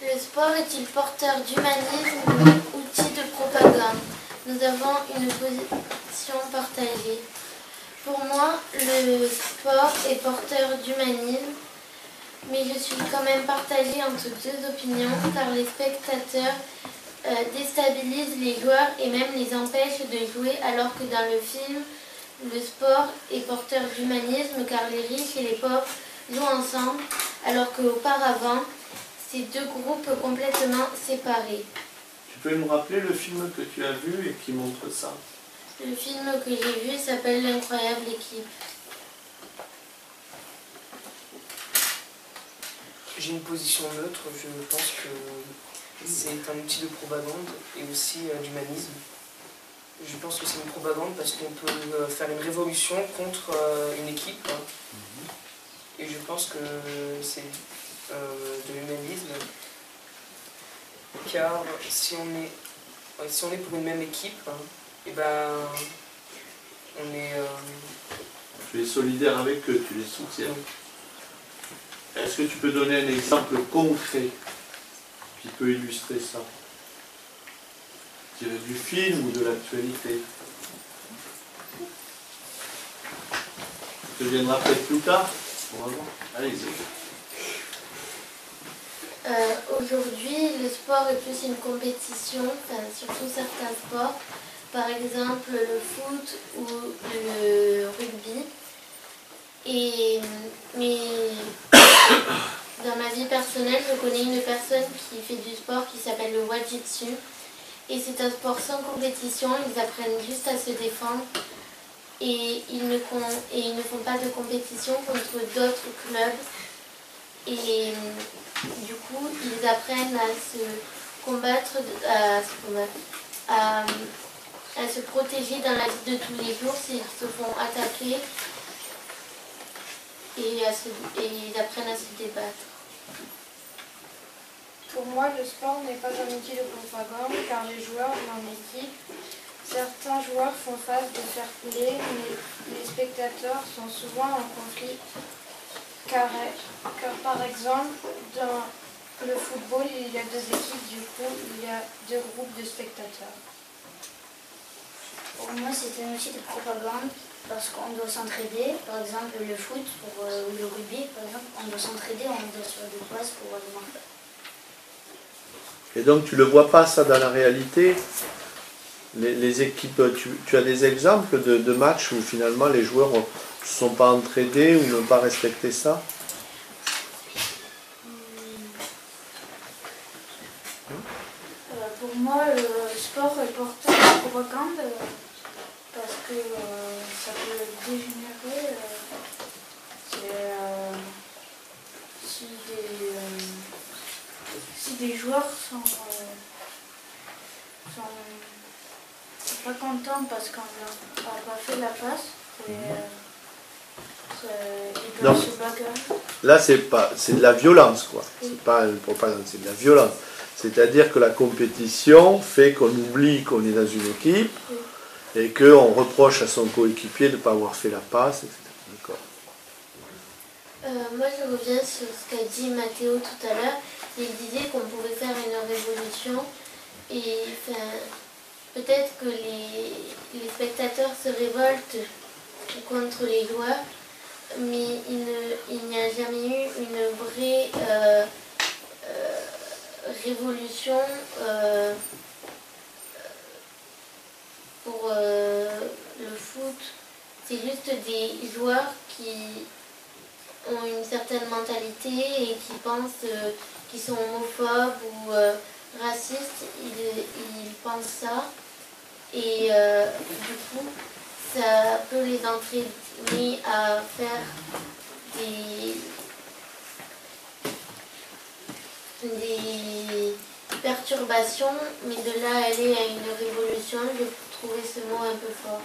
Le sport est-il porteur d'humanisme ou outil de propagande? Nous avons une position partagée. Pour moi, le sport est porteur d'humanisme, mais je suis quand même partagée entre deux opinions, car les spectateurs déstabilisent les joueurs et même les empêchent de jouer, alors que dans le film, le sport est porteur d'humanisme, car les riches et les pauvres jouent ensemble, alors qu'auparavant, ces deux groupes complètement séparés. Tu peux me rappeler le film que tu as vu et qui montre ça? Le film que j'ai vu s'appelle L'incroyable équipe. J'ai une position neutre, je pense que c'est un outil de propagande et aussi d'humanisme. Je pense que c'est une propagande parce qu'on peut faire une révolution contre une équipe. Et je pense que c'est de l'humanisme. Car si on est pour une même équipe, et ben on est... Tu es solidaire avec eux, tu les soutiens. Est-ce que tu peux donner un exemple concret qui peut illustrer ça? Tiré du film ou de l'actualité? Tu viendras peut-être plus tard. Allez-y. Aujourd'hui, le sport est plus une compétition, surtout certains sports, par exemple le foot ou le rugby. Mais dans ma vie personnelle, je connais une personne qui fait du sport qui s'appelle le Wajitsu. Et c'est un sport sans compétition, ils apprennent juste à se défendre. Et ils ne font pas de compétition contre d'autres clubs. Et du coup, ils apprennent à se combattre, à se protéger dans la vie de tous les jours s'ils se font attaquer. Et ils apprennent à se débattre. Pour moi, le sport n'est pas un outil de propagande car les joueurs jouent en équipe. Certains joueurs font face de fair play, mais les spectateurs sont souvent en conflit. Car par exemple, dans le football, il y a deux équipes, du coup, il y a deux groupes de spectateurs. Pour moi, c'est un outil de propagande parce qu'on doit s'entraider. Par exemple, le foot ou le rugby, par exemple, on doit s'entraider, on doit se faire des passes pour aller marquer. Et donc tu ne le vois pas ça dans la réalité? Les équipes, tu as des exemples de matchs où finalement les joueurs ne se sont pas entraînés ou n'ont pas respecté ça? Pour moi, le sport est porteur de propagande parce que ça peut dégénérer si des joueurs sont pas contents parce qu'on n'a pas fait la passe. Ils peuvent se bagarrer. Là, c'est de la violence, quoi. Oui. C'est pas une propagande, c'est de la violence. C'est-à-dire que la compétition fait qu'on oublie qu'on est dans une équipe, oui, et qu'on reproche à son coéquipier de ne pas avoir fait la passe, etc. D'accord. Moi, je reviens sur ce qu'a dit Mathéo tout à l'heure. Il disait qu'on pouvait faire une révolution et peut-être que les spectateurs se révoltent contre les joueurs, mais il n'y a jamais eu une vraie révolution pour le foot. C'est juste des joueurs qui ont une certaine mentalité et qui pensent qu'ils sont homophobes ou racistes. Ils pensent ça. Et du coup, ça peut les entraîner à faire des perturbations, mais de là à aller à une révolution, je trouvais ce mot un peu fort.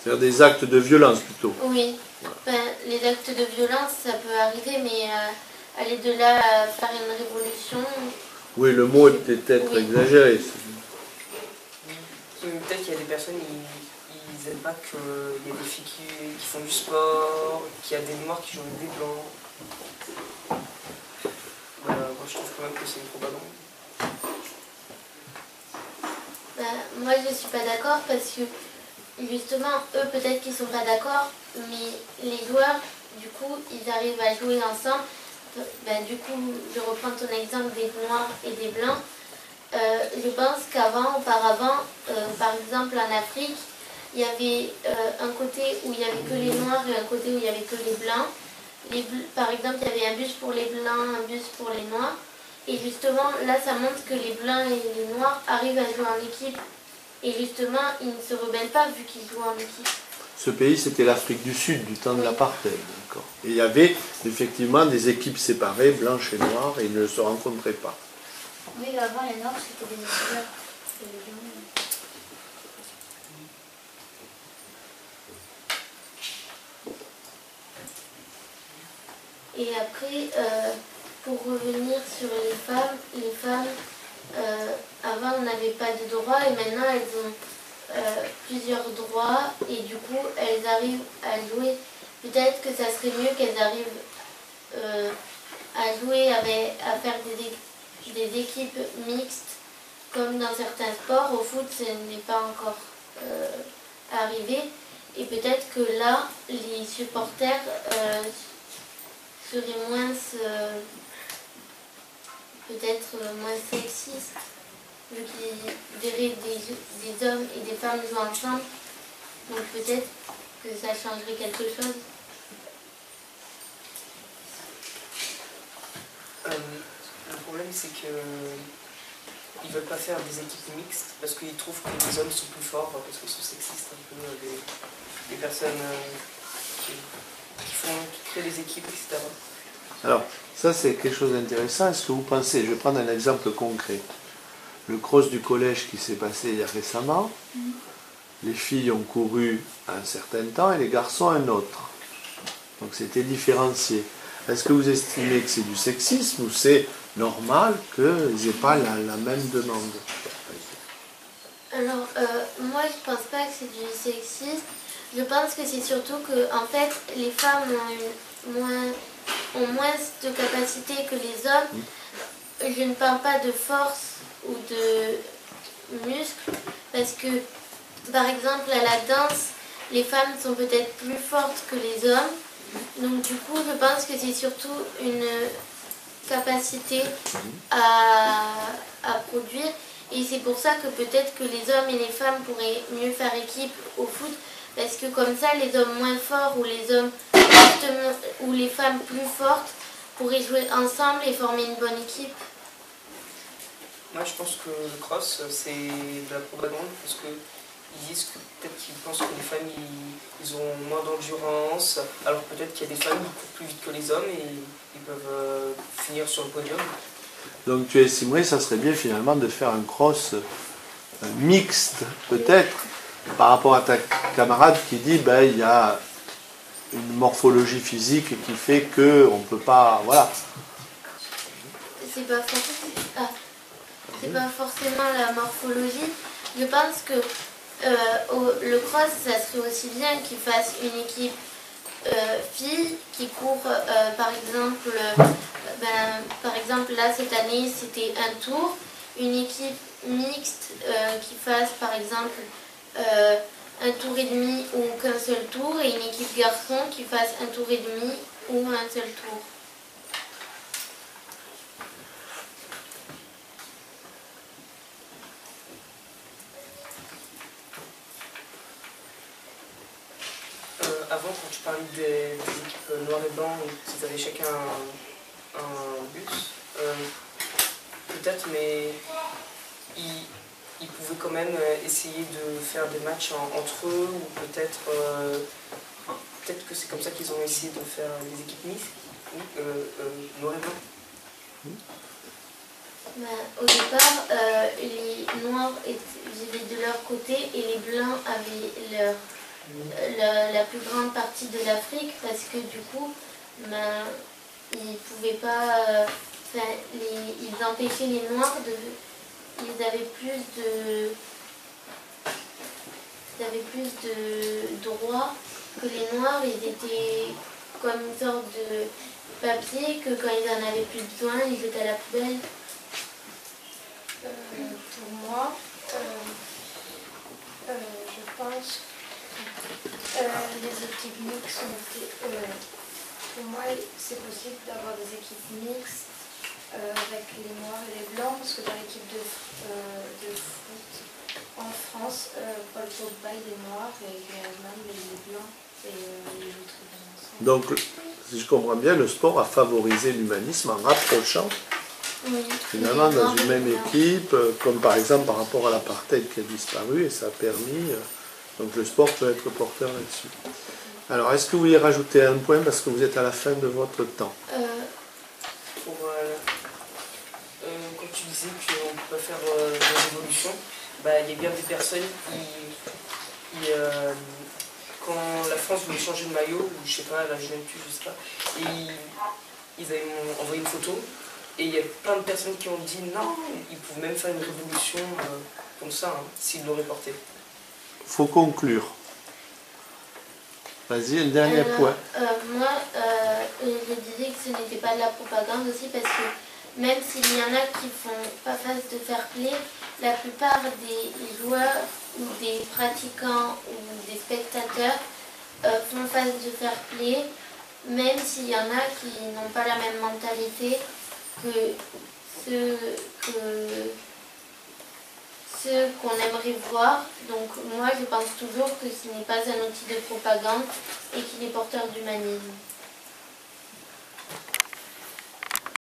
C'est-à-dire des actes de violence plutôt? Oui, les actes de violence, ça peut arriver, mais aller de là à faire une révolution... Oui, le mot est peut-être exagéré. Peut-être qu'il y a des personnes ils n'aiment pas qu'il y ait des filles qui font du sport, qu'il y a des noirs qui jouent avec des blancs. Moi je trouve quand même que c'est une propagande. moi je suis pas d'accord parce que justement, eux peut-être qu'ils sont pas d'accord, mais les joueurs, du coup, ils arrivent à jouer ensemble. Ben, du coup, je reprends ton exemple des noirs et des blancs. Je pense auparavant, par exemple en Afrique, il y avait un côté où il n'y avait que les noirs et un côté où il n'y avait que les blancs. Par exemple, il y avait un bus pour les blancs, un bus pour les noirs. Et justement, là, ça montre que les blancs et les noirs arrivent à jouer en équipe. Et justement, ils ne se rebellent pas vu qu'ils jouent en équipe. Ce pays, c'était l'Afrique du Sud, du temps de l'apartheid. Et il y avait effectivement des équipes séparées, blanches et noires, et ils ne se rencontraient pas. Oui, avant les noirs, c'était des esclaves. Et après, pour revenir sur les femmes, avant on n'avait pas de droits et maintenant elles ont plusieurs droits et du coup elles arrivent à jouer. Peut-être que ça serait mieux qu'elles arrivent à jouer, à faire des équipes mixtes comme dans certains sports. Au foot, ce n'est pas encore arrivé. Et peut-être que là, les supporters seraient peut-être moins sexistes, vu qu'ils verraient des hommes et des femmes jouer ensemble. Donc peut-être que ça changerait quelque chose. Le problème, c'est qu'ils ne veulent pas faire des équipes mixtes parce qu'ils trouvent que les hommes sont plus forts, parce qu'ils sont sexistes un peu, des personnes qui créent des équipes, etc. Alors, ça c'est quelque chose d'intéressant. Est-ce que vous pensez, je vais prendre un exemple concret, le cross du collège qui s'est passé il y a récemment, les filles ont couru un certain temps et les garçons un autre. Donc c'était différencié. Est-ce que vous estimez que c'est du sexisme ou c'est normal qu'ils n'aient pas la même demande? Alors, moi je pense pas que c'est du sexisme. Je pense que c'est surtout que en fait, les femmes ont moins de capacité que les hommes. Je ne parle pas de force ou de muscles, parce que, par exemple, à la danse, les femmes sont peut-être plus fortes que les hommes. Donc du coup, je pense que c'est surtout une capacité à produire. Et c'est pour ça que peut-être que les hommes et les femmes pourraient mieux faire équipe au foot, parce que comme ça, les hommes moins forts ou les femmes plus fortes pourraient jouer ensemble et former une bonne équipe. Moi, je pense que le cross, c'est de la propagande, parce qu'ils disent que peut-être qu'ils pensent que les femmes, ils ont moins d'endurance, alors peut-être qu'il y a des femmes qui courent plus vite que les hommes et ils peuvent finir sur le podium. Donc tu estimerais que ça serait bien finalement de faire un cross mixte, peut-être, par rapport à ta camarade qui dit ben il y a une morphologie physique qui fait qu'on ne peut pas. Voilà. C'est pas forcément la morphologie. Je pense que le cross, ça serait aussi bien qu'ils fassent une équipe filles qui courent, par exemple, là cette année c'était un tour, une équipe mixte qui fasse par exemple un tour et demi ou qu'un seul tour, et une équipe garçon qui fasse un tour et demi ou un seul tour. Avant, quand tu parlais des équipes noires et blancs, ils avaient chacun un bus, peut-être, mais ils pouvaient quand même essayer de faire des matchs entre eux, ou peut-être que c'est comme ça qu'ils ont essayé de faire des équipes mixtes, noires et blancs. Au départ, les noirs vivaient de leur côté et les blancs avaient la plus grande partie de l'Afrique, parce que du coup, ils pouvaient pas, ils empêchaient les noirs ils avaient plus de droits que les noirs. Ils étaient comme une sorte de papier que quand ils en avaient plus besoin, ils jetaient à la poubelle. Pour moi, Les équipes mixtes pour moi, c'est possible d'avoir des équipes mixtes avec les noirs et les blancs, parce que dans l'équipe de foot en France, Paul Pogba il est noir et Griezmann il est blanc et les autres ils sont ensemble. Donc, si je comprends bien, le sport a favorisé l'humanisme en rapprochant finalement dans une même équipe, comme par exemple par rapport à l'apartheid qui a disparu, et ça a permis, donc le sport peut être porteur là-dessus. Alors, est-ce que vous voulez rajouter un point parce que vous êtes à la fin de votre temps? Quand tu disais qu'on ne peut pas faire des révolutions, il y a bien des personnes qui quand la France voulait changer de maillot, ou je sais pas, la Juventus, je sais pas, et ils avaient envoyé une photo, et il y a plein de personnes qui ont dit non, ils pouvaient même faire une révolution comme ça, hein, s'ils l'auraient porté. Il faut conclure. Vas-y, le dernier point. Moi, je disais que ce n'était pas de la propagande aussi parce que même s'il y en a qui font pas face de fair play, la plupart des joueurs ou des pratiquants ou des spectateurs font face de fair play, même s'il y en a qui n'ont pas la même mentalité que ceux qu'on aimerait voir. Donc moi je pense toujours que ce n'est pas un outil de propagande et qu'il est porteur d'humanisme.